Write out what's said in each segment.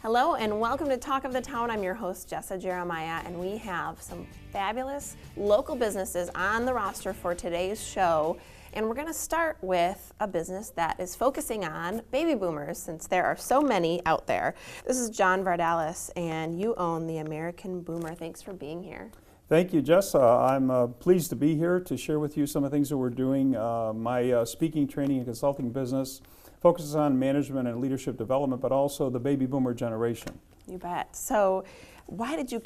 Hello and welcome to Talk of the Town. I'm your host, Jessa Jeremiah, and we have some fabulous local businesses on the roster for today's show. And we're going to start with a business that is focusing on baby boomers, since there are so many out there. This is John Vardalis, and you own the American Boomer. Thanks for being here. Thank you, Jessa. I'm pleased to be here to share with you some of the things that we're doing. My speaking, training, and consulting business focuses on management and leadership development, but also the baby boomer generation. You bet. So why did you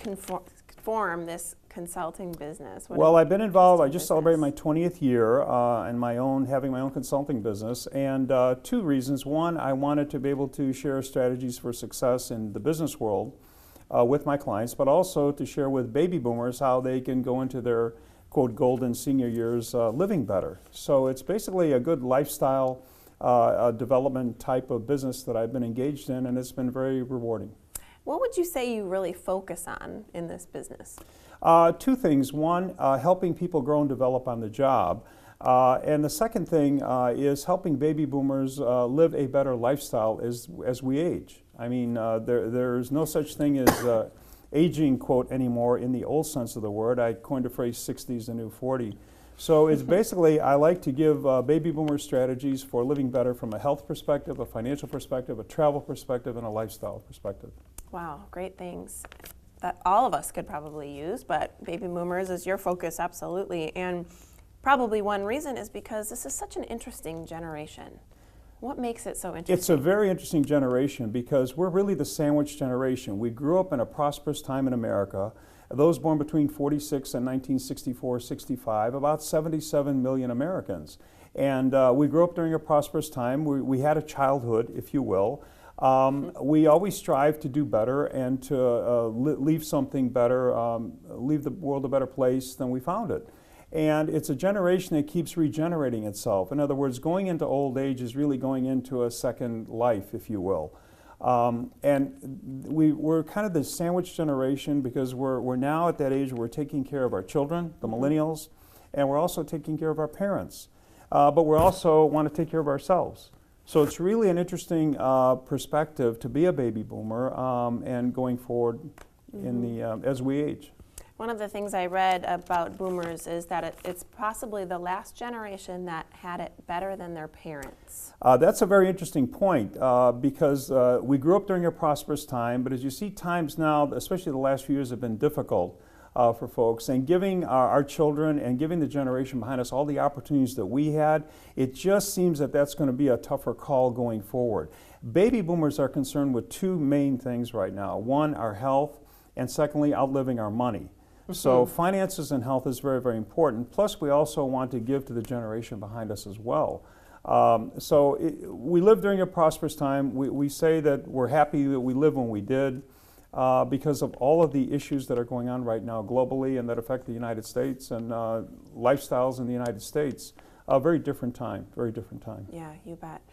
form this consulting business? Well, I've been involved. I just celebrated my 20th year in having my own consulting business, and two reasons. One, I wanted to be able to share strategies for success in the business world with my clients, but also to share with baby boomers how they can go into their, quote, golden senior years living better. So it's basically a good lifestyle development type of business that I've been engaged in, and it's been very rewarding. What would you say you really focus on in this business? Two things. One, helping people grow and develop on the job. And the second thing is helping baby boomers live a better lifestyle as we age. I mean, there's no such thing as aging, quote, anymore in the old sense of the word. I coined the phrase 60 is the new 40. So it's basically, I like to give baby boomer strategies for living better from a health perspective, a financial perspective, a travel perspective, and a lifestyle perspective. Wow, great things that all of us could probably use, but baby boomers is your focus, absolutely. And probably one reason is because this is such an interesting generation. What makes it so interesting? It's a very interesting generation because we're really the sandwich generation. We grew up in a prosperous time in America. Those born between 46 and 1964-65, about 77 million Americans. And we grew up during a prosperous time. We had a childhood, if you will. We always strive to do better and to leave something better, leave the world a better place than we found it. And it's a generation that keeps regenerating itself. In other words, going into old age is really going into a second life, if you will. And we're kind of the sandwich generation because we're now at that age where we're taking care of our children, the millennials, and we're also taking care of our parents. But we also want to take care of ourselves. So it's really an interesting perspective to be a baby boomer and going forward in the as we age. One of the things I read about boomers is that it's possibly the last generation that had it better than their parents. That's a very interesting point because we grew up during a prosperous time, but as you see, times now, especially the last few years, have been difficult for folks. And giving our children and giving the generation behind us all the opportunities that we had, it just seems that that's going to be a tougher call going forward. Baby boomers are concerned with two main things right now. One, our health, and secondly, outliving our money. So finances and health is very, very important. Plus, we also want to give to the generation behind us as well. We lived during a prosperous time. We say that we're happy that we lived when we did because of all of the issues that are going on right now globally and that affect the United States and lifestyles in the United States. A very different time, very different time. Yeah, you bet.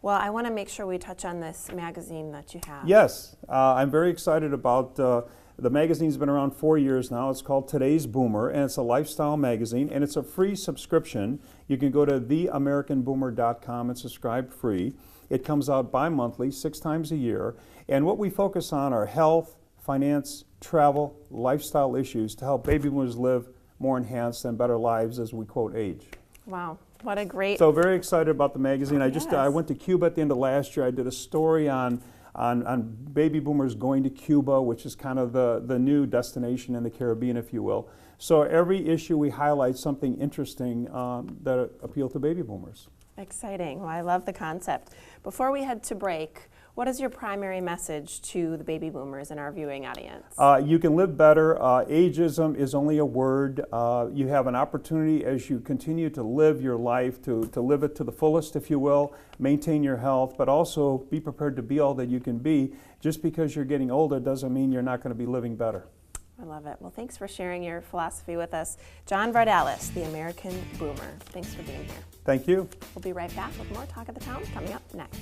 Well, I want to make sure we touch on this magazine that you have. Yes, I'm very excited about the magazine's been around 4 years now. It's called Today's Boomer, and it's a lifestyle magazine, and it's a free subscription. You can go to theamericanboomer.com and subscribe free. It comes out bi-monthly, 6 times a year, and what we focus on are health, finance, travel, lifestyle issues to help baby boomers live more enhanced and better lives as we, quote, age. Wow, what a great... So very excited about the magazine. I went to Cuba at the end of last year. I did a story on baby boomers going to Cuba, which is kind of the new destination in the Caribbean, if you will. So every issue we highlight something interesting that appeal to baby boomers. Exciting. Well, I love the concept. Before we head to break, what is your primary message to the baby boomers in our viewing audience? You can live better. Ageism is only a word. You have an opportunity as you continue to live your life to live it to the fullest, if you will, maintain your health, but also be prepared to be all that you can be. Just because you're getting older doesn't mean you're not going to be living better. I love it. Well, thanks for sharing your philosophy with us. John Vardalis, the American Boomer. Thanks for being here. Thank you. We'll be right back with more Talk of the Town coming up next.